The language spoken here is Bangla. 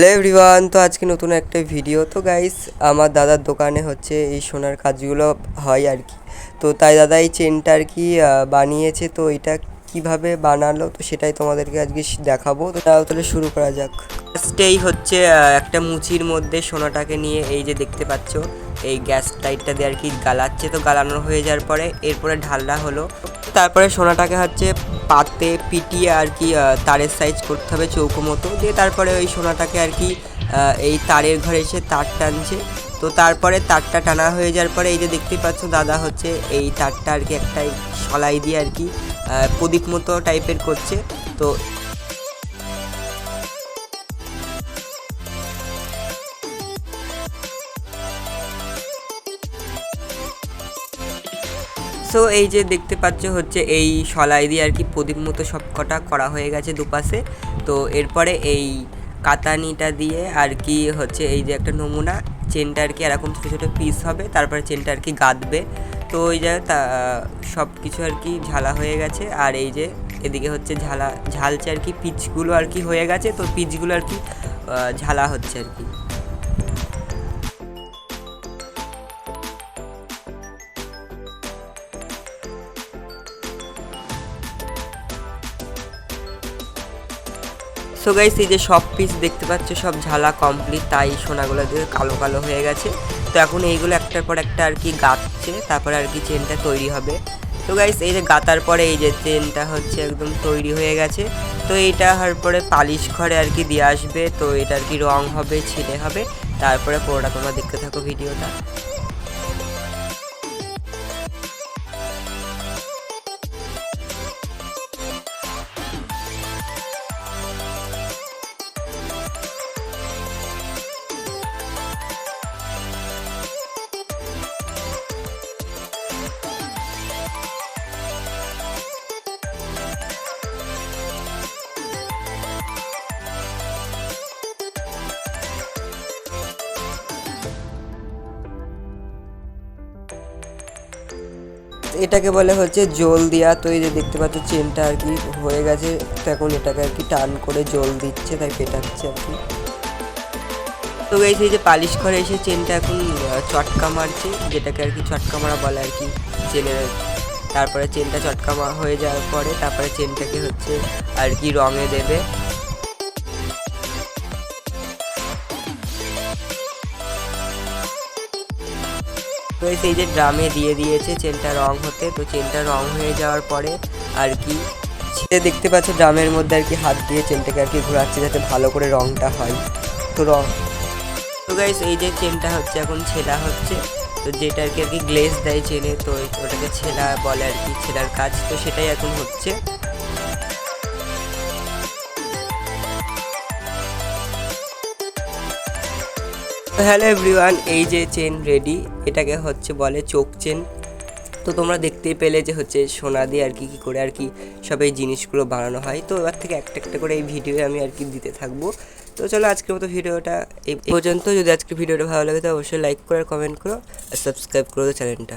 হ্যালো এভরিওয়ান, তো আজকে নতুন একটা ভিডিও। তো গাইস, আমার দাদার দোকানে হচ্ছে এই সোনার কাজগুলো হয় আর কি। তো তাই দাদা এই চেনটা আর কি বানিয়েছে। তো এটা কিভাবে বানালো তো সেটাই তোমাদেরকে আজকে দেখাবো। তো তাহলে শুরু করা যাক। ফার্স্টেই হচ্ছে একটা মুচির মধ্যে সোনাটাকে নিয়ে এই যে দেখতে পাচ্ছ এই গ্যাস লাইটটা দিয়ে আর কি গালাচ্ছে। তো গালানো হয়ে যাওয়ার পরে এরপরে ঢালনা হলো। তারপরে সোনাটাকে হচ্ছে পাতে পিটিয়ে আর কি তারের সাইজ করতে হবে চৌকো মতো দিয়ে। তারপরে ওই সোনাটাকে আর কি এই তারের ঘরে এসে তার টানছে। তো তারপরে তারটা টানা হয়ে যাওয়ার পরে এই যে দেখতে পাচ্ছ দাদা হচ্ছে এই তারটা আর কি একটা সলাই দিয়ে আর কি প্রদীপ মতো টাইপের করছে। তো সো এই যে দেখতে পাচ্ছ হচ্ছে এই সলাই দিয়ে আর কি প্রদীপ মতো সব কটা করা হয়ে গেছে দুপাশে। তো এরপরে এই কাতানিটা দিয়ে আর কি হচ্ছে এই যে একটা নমুনা চেনটা আর কি এরকম ছোটো ছোটো পিস হবে। তারপরে চেনটা আর কি গাঁথবে। তো ওই যে সব কিছু আর কি ঝালা হয়ে গেছে। আর এই যে এদিকে হচ্ছে ঝালছে আর কি পিচগুলো আর কি হয়ে গেছে। তো পিচগুলো আর কি ঝালা হচ্ছে আর কি। সো গাইস, এই যে সব পিস দেখতে পাচ্ছ সব ঝালা কমপ্লিট, তাই সোনাগুলো দিয়ে কালো কালো হয়ে গেছে। তো এখন এইগুলো একটার পর একটা আর কি গাঁথছে, তারপরে আর কি চেনটা তৈরি হবে। তো গাইস, এই যে গাঁথার পরে এই যে চেনটা হচ্ছে একদম তৈরি হয়ে গেছে। তো এইটা হওয়ার পরে পালিশ ঘরে আর কি দিয়ে আসবে। তো এটা আর কি রং হবে, ছিলে হবে। তারপরে পুরোটা তোমরা দেখতে থাকো ভিডিওটা। এটাকে বলে হচ্ছে জল দেওয়া। তো এই যে দেখতে পাচ্ছ চেনটা আর কি হয়ে গেছে। তো এখন এটাকে আর কি টান করে জল দিচ্ছে, তাই পেটাচ্ছে আর কি। তো গাইস, এই যে পালিশ করে এসে চেনটা এখন চটকা মারছে, যেটাকে আর কি চটকা মারা বলে আর কি চেনের। তারপরে চেনটা চটকা হয়ে যাওয়ার পরে তারপরে চেনটাকে হচ্ছে আর কি রঙে দেবে। তো এই যে ড্রামে দিয়ে দিয়েছে চেনটা রং হতে। তো চেনটা রং হয়ে যাওয়ার পরে আর কি দেখতে পাচ্ছে ড্রামের মধ্যে আর কি হাত দিয়ে চেনটাকে আর কি ঘোরাচ্ছে যাতে ভালো করে রংটা হয়। তো গাইস, এই যে চেনটা হচ্ছে এখন ছেলা হচ্ছে। তো যেটা আর কি গ্লেজ দেয় চেনে, তো ওটাকে ছেলা বলে আর কি, ছেলার কাজ। তো সেটাই এখন হচ্ছে। হ্যালো এভরিওয়ান, এই যে চেন রেডি। এটাকে হচ্ছে বলে চোখ চেন। তো তোমরা দেখতেই পেলে যে হচ্ছে সোনা দিয়ে আর কি কী করে আর কি সব এই জিনিসগুলো বানানো হয়। তো এবার থেকে একটা একটা করে এই ভিডিও আমি আর কি দিতে থাকবো। তো চলো আজকের মতো ভিডিওটা এই পর্যন্ত। যদি আজকের ভিডিওটা ভালো লাগে তো অবশ্যই লাইক করো আর কমেন্ট করো আর সাবস্ক্রাইব করো চ্যানেলটা।